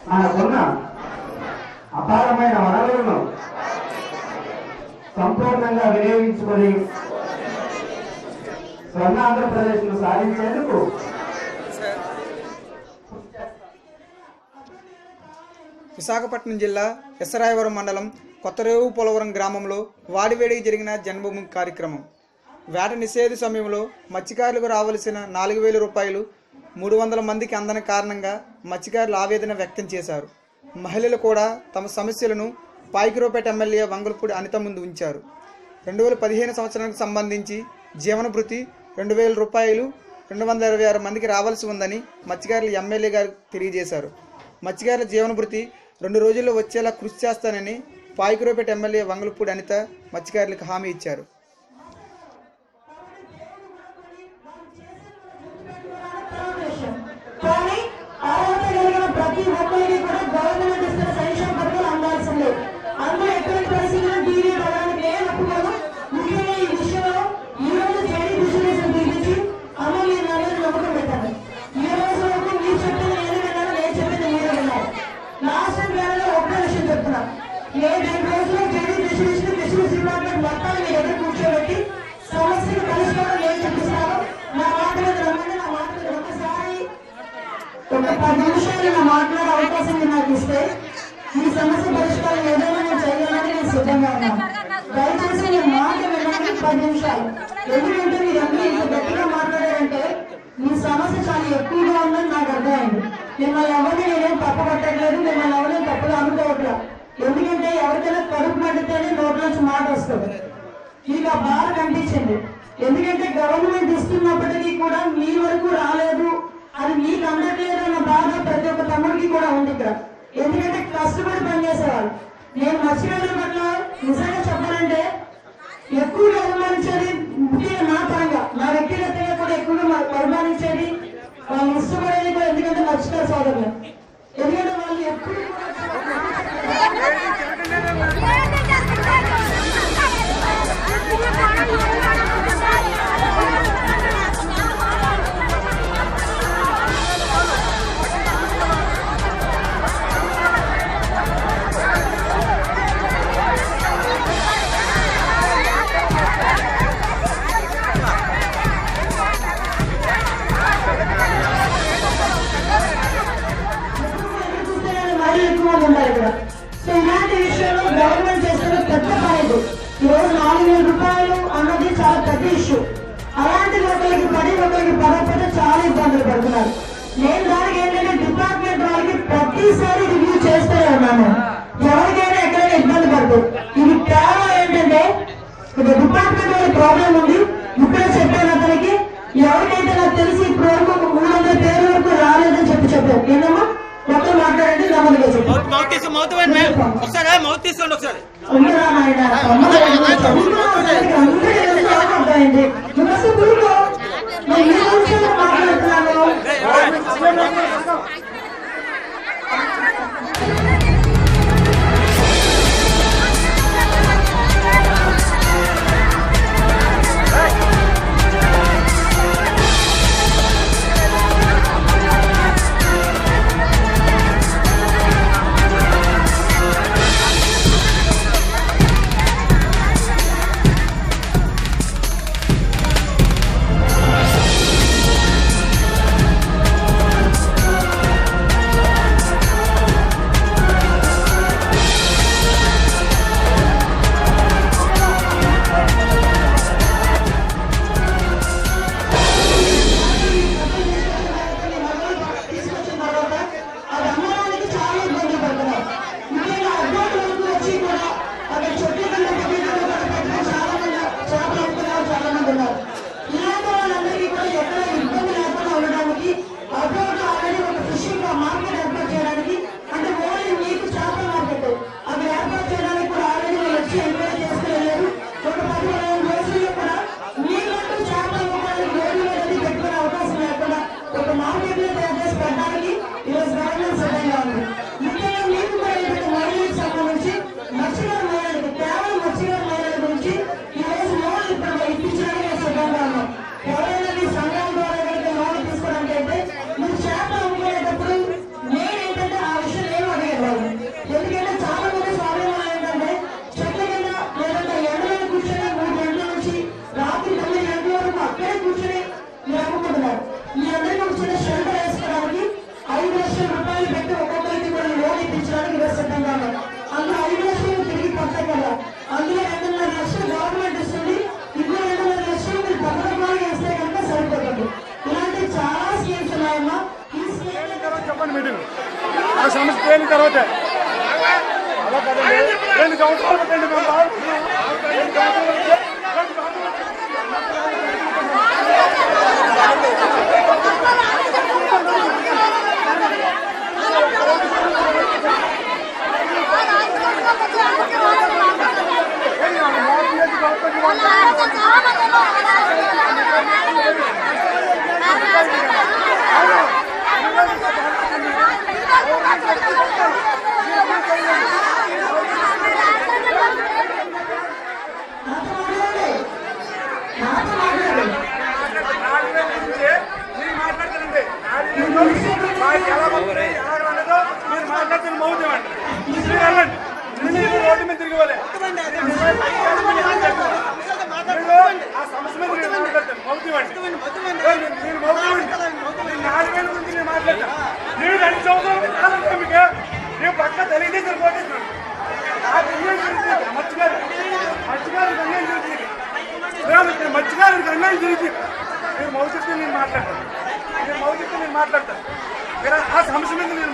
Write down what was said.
మనకున్న అపారమైన వనరులను సంపూర్ణంగా వినియోగించుకొని స్వర్ణ ఆంధ్రప్రదేశ్ ను సాధించేందుకు విశాఖపట్నం జిల్లా ఎస్సరాయవరం మండలం కొత్తరేవు పోలవరం గ్రామంలో వాడివేడికి జరిగిన జన్మభూమి కార్యక్రమం. వేట నిషేధ సమయంలో మత్స్యకారులకు రావాల్సిన 4,000 రూపాయలు 300 మందికి అందని కారణంగా మత్స్యకారులు ఆవేదన వ్యక్తం చేశారు. మహిళలు కూడా తమ సమస్యలను పాయకరావుపేట ఎమ్మెల్యే వంగలపూడి అనిత ముందు ఉంచారు. 2015 సంవత్సరానికి సంబంధించి జీవన భృతి 2,000 రూపాయలు 226 మందికి రావాల్సి ఉందని మత్స్యకారులు ఎమ్మెల్యే గారు తెలియజేశారు. మత్స్యకారుల జీవన భృతి 2 రోజుల్లో వచ్చేలా కృషి చేస్తానని పాయకరావుపేట ఎమ్మెల్యే వంగలపూడి అనిత మత్స్యకారులకు హామీ ఇచ్చారు. ఒక 10 నిమిషాలు నా మాట్లాడే అవకాశం నాకు ఇస్తే ఈ సమస్య పరిష్కారం ఏదైనా నేను చేయాలని నేను సిద్ధంగా ఉన్నాను. దయచేసి నేను మాట వినడానికి 10 నిమిషాలు. ఎందుకంటే మీరందరూ ఇంత గట్టిగా మాట్లాడారంటే మీ సమస్య చాలా ఎక్కువగా ఉందని నాకు అర్థమైంది. మిమ్మల్ని ఎవరిని నేనేం తప్పు పట్టట్లేదు, మిమ్మల్ని ఎవరైనా తప్పుగా అనుకోవట్లేదు. ఎందుకంటే ఎవరికైనా కడుపు పడితేనే నోట్లోంచి మాట వస్తుంది. మీకు ఆ బాధ కనిపించింది. ఎందుకంటే గవర్నమెంట్ ఇస్తున్నప్పటికీ కూడా మీ వరకు రాలేదు, అది మీకు అందట్లేదు అన్న బాధ ప్రతి ఒక్క తమ్ముడికి కూడా ఉంది ఇక్కడ. ఎందుకంటే కష్టపడి పనిచేసేవాళ్ళు. నేను మత్స్యకారుల పట్ల నిజంగా చెప్పాలంటే ఎక్కువగా అభిమానించేది, ముఖ్యంగా నా పరంగా నా వ్యక్తిగతంగా కూడా ఎక్కువగా అభిమానించేది వాళ్ళు ఇష్టపడేది కూడా. ఎందుకంటే మత్స్యకార సోదరులు, ఎందుకంటే వాళ్ళు ఎప్పుడు సో ఇలాంటి విషయంలో గవర్నమెంట్ చేస్తున్న పెద్ద పని. ఈరోజు 4,000 రూపాయలు అన్నది చాలా పెద్ద ఇష్యూ. అలాంటిది ఒకరికి పడకపోతే చాలా ఇబ్బందులు పడుతున్నారు. నేను దానికి ఏంటంటే డిపార్ట్మెంట్ వాళ్ళకి ప్రతిసారి రివ్యూ చేస్తూనే ఉన్నాను. ఎవరికైనా ఎక్కడైనా ఇబ్బంది పడుతుంది. ఇది కేవలం ఏంటంటే డిపార్ట్మెంట్ వాళ్ళ ప్రాబ్లం ఉంది. ఇప్పుడే చెప్పాను అతనికి, ఎవరికైతే నాకు తెలిసి ఇప్పుడు వరకు 300 పేరు వరకు రాలేదని చెప్పారు. ఏమమ్మా మొత్తం మాట్లాడండి. లక్షల రూపాయలు పెట్టి ఒక్కొక్కరికి కూడా లోన్ ఇప్పించడానికి ఈరోజు సిద్ధంగా ఉన్నాం. అందులో 5 లక్షలు తిరిగి కట్టాలి కదా, అందులో 2.5 లక్షలు గవర్నమెంట్ ఇస్తుంది, ఇంకో 2.5 లక్షలు మీరు పథకాలు వేస్తే కనుక సరిపోతుంది. ఇలాంటి చాలా స్కీమ్స్ ఉన్నాయమ్మా. ఈ స్కీమ్ చెప్పండి మీటింగ్ ఆ సమస్య తేలిన తర్వాత అలా కదండి 2 సంవత్సరాలు పెట్టండి మేము బాగుంటున్నాం. 2 సంవత్సరాలు మీరు మాట్లాడుతున్న మౌద్యమండి మీరు వెళ్ళండి రోడ్డు మీద తిరిగిపోలే ఆ సమస్య మీద నేను మాట్లాడతాను మౌద్యమండి నేను మౌద్యమండి 4,000 గురించి నేను మాట్లాడతాను. నేను 2 సంవత్సరాలు మీకు నేను పక్క తెలుగుదేశం కోటేస్తున్నాను. నాకు అన్యాయం జరుగుతుంది మత్స్యకారులకు అన్యాయం జరుగుతుంది మత్స్యకారులకు అన్యాయం జరుగుతుంది. మీరు మౌద్యంతో నేను మాట్లాడతాను మీరు ఆ సమస్య మీద నేను